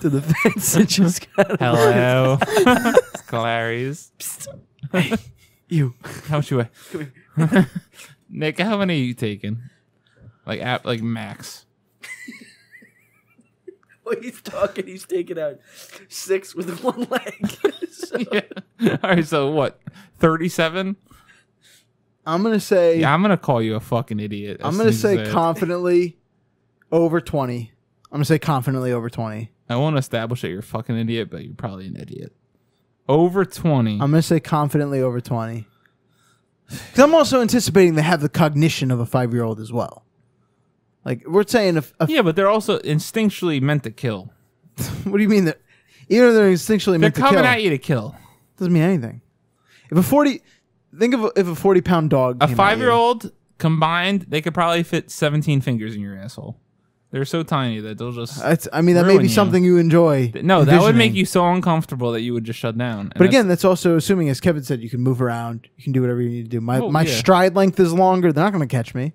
to the fence and just hello. Clarice. Hey, you. How much you weigh? Nick, how many are you taking? Like max. Well, he's talking. He's taking out 6 with one leg. So. Yeah. All right, so what? 37? I'm going to say... Yeah, I'm going to call you a fucking idiot. I'm going to say confidently over 20. I'm going to say confidently over 20. I won't establish that you're a fucking idiot, but you're probably an idiot. Over 20. I'm going to say confidently over 20. Because I'm also anticipating they have the cognition of a 5-year-old as well. Like, we're saying... yeah, but they're also instinctually meant to kill. What do you mean that... Even if they're instinctually meant to kill... They're coming at you to kill. Doesn't mean anything. If a 40... Think of if a 40-pound dog... A 5-year-old combined, they could probably fit 17 fingers in your asshole. They're so tiny that they'll just... I mean, that may be something you enjoy. No, that would make you so uncomfortable that you would just shut down. But again, that's also assuming, as Kevin said, you can move around. You can do whatever you need to do. My stride length is longer. They're not going to catch me.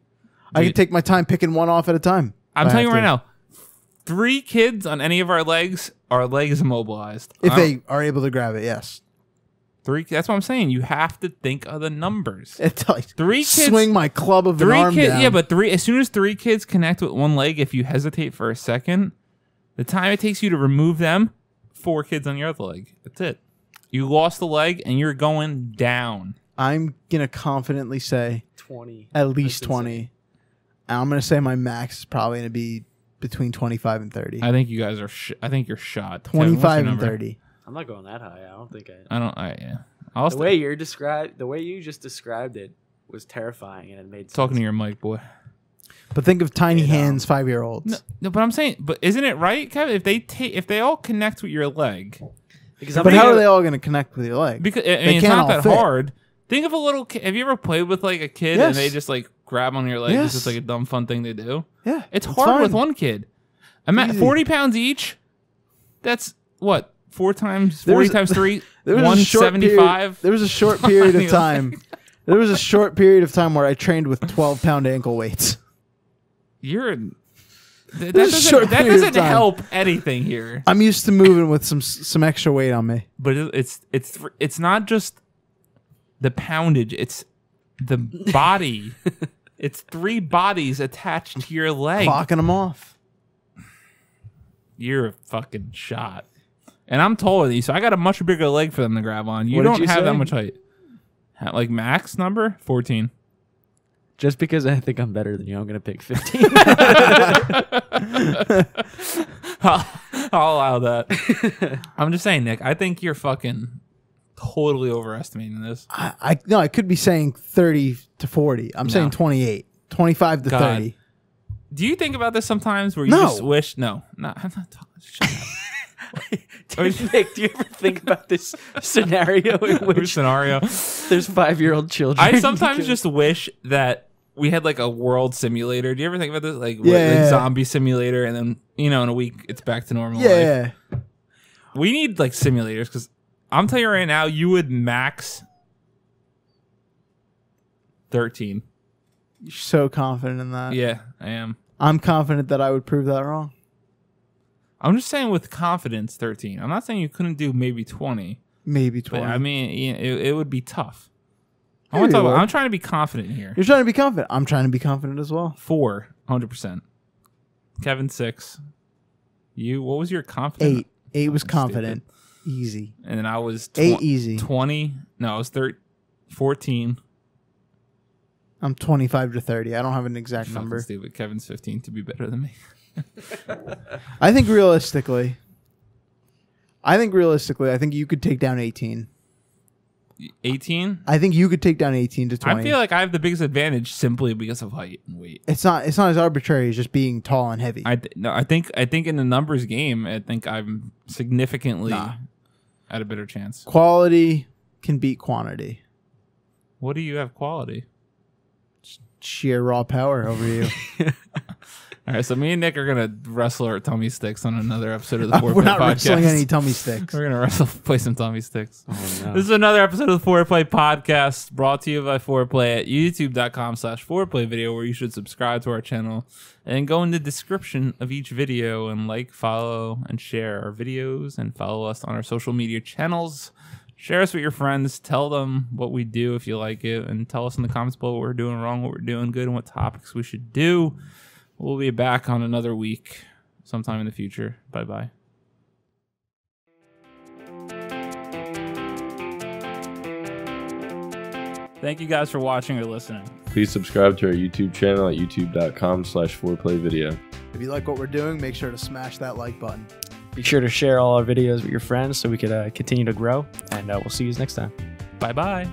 I can take my time picking one off at a time. I'm telling you right now, 3 kids on any of our legs immobilized. If they are able to grab it, yes. 3. That's what I'm saying. You have to think of the numbers. It's like 3 kids swing my club of an arm down. Yeah, but 3. As soon as 3 kids connect with one leg, if you hesitate for a second, the time it takes you to remove them, 4 kids on your other leg. That's it. You lost the leg and you're going down. I'm gonna confidently say 20. At least 20. I'm gonna say my max is probably gonna be between 25 and 30. I think you guys are. I think you're shot. 25 and 30. I'm not going that high. I don't think yeah. The way you just described it was terrifying, and it made sense. Talking to your mic, boy. But think of tiny hands, 5-year-olds. No, but I'm saying, but isn't it right, Kevin? If they all connect with your leg, but how are they all going to connect with your leg? Because it's not that hard. Think of a little kid. Have you ever played with like a kid and they just like grab on your leg? It's just like a dumb fun thing they do. Yeah, it's hard with one kid. I'm at 40 pounds each. That's what 4 times 40 times 3. 175. There was a short period of time. There was a short period of time where I trained with 12-pound ankle weights. That doesn't help anything here. I'm used to moving with some extra weight on me. But it's not just the poundage, it's the body. It's 3 bodies attached to your leg. Clocking them off. You're a fucking shot. And I'm taller than you, so I got a much bigger leg for them to grab on. You don't have that much height. Like max number? 14. Just because I think I'm better than you, I'm going to pick 15. I'll allow that. I'm just saying, Nick, I think you're fucking totally overestimating this. No, I could be saying 30 to 40. I'm saying 28. 25 to 30. Do you think about this sometimes where you just wish... No, I'm not talking... Shut up. Nick, do you ever think about this scenario in which there's 5-year-old children? I sometimes just wish that we had like a world simulator. Do you ever think about this? Like zombie simulator, and then in a week it's back to normal life. We need like simulators because I'm telling you right now, you would max 13. You're so confident in that. Yeah, I am. I'm confident that I would prove that wrong. I'm just saying with confidence 13. I'm not saying you couldn't do maybe 20. Maybe 20. But, I mean, it would be tough. I'm trying to be confident here. You're trying to be confident. I'm trying to be confident as well. 4, 100%. Kevin 6. You, what was your confidence? 8. 8 was confident. Stupid. Easy. And then I was 8 easy. 20. No, I was 14. I'm 25 to 30. I don't have an exact number. Stupid. Kevin's 15 to be better than me. I think realistically, I think you could take down 18. 18? I think you could take down 18 to 20. I feel like I have the biggest advantage simply because of height and weight. It's not as arbitrary as just being tall and heavy. I think in the numbers game, I think I'm significantly at a better chance. Quality can beat quantity. What do you have quality? Sheer raw power over you. All right, so me and Nick are gonna wrestle our tummy sticks on another episode of the Foreplay Podcast. We're not wrestling any tummy sticks. We're gonna play some tummy sticks. Oh, no. This is another episode of the Foreplay Podcast, brought to you by Foreplay at youtube.com/foreplay video, where you should subscribe to our channel and go in the description of each video and like, follow, and share our videos, and follow us on our social media channels. Share us with your friends. Tell them what we do if you like it, and tell us in the comments below what we're doing wrong, what we're doing good, and what topics we should do. We'll be back on another week sometime in the future. Bye-bye. Thank you guys for watching or listening. Please subscribe to our YouTube channel at youtube.com/4playvideo. If you like what we're doing, make sure to smash that like button. Be sure to share all our videos with your friends so we could continue to grow, and we'll see you next time. Bye-bye.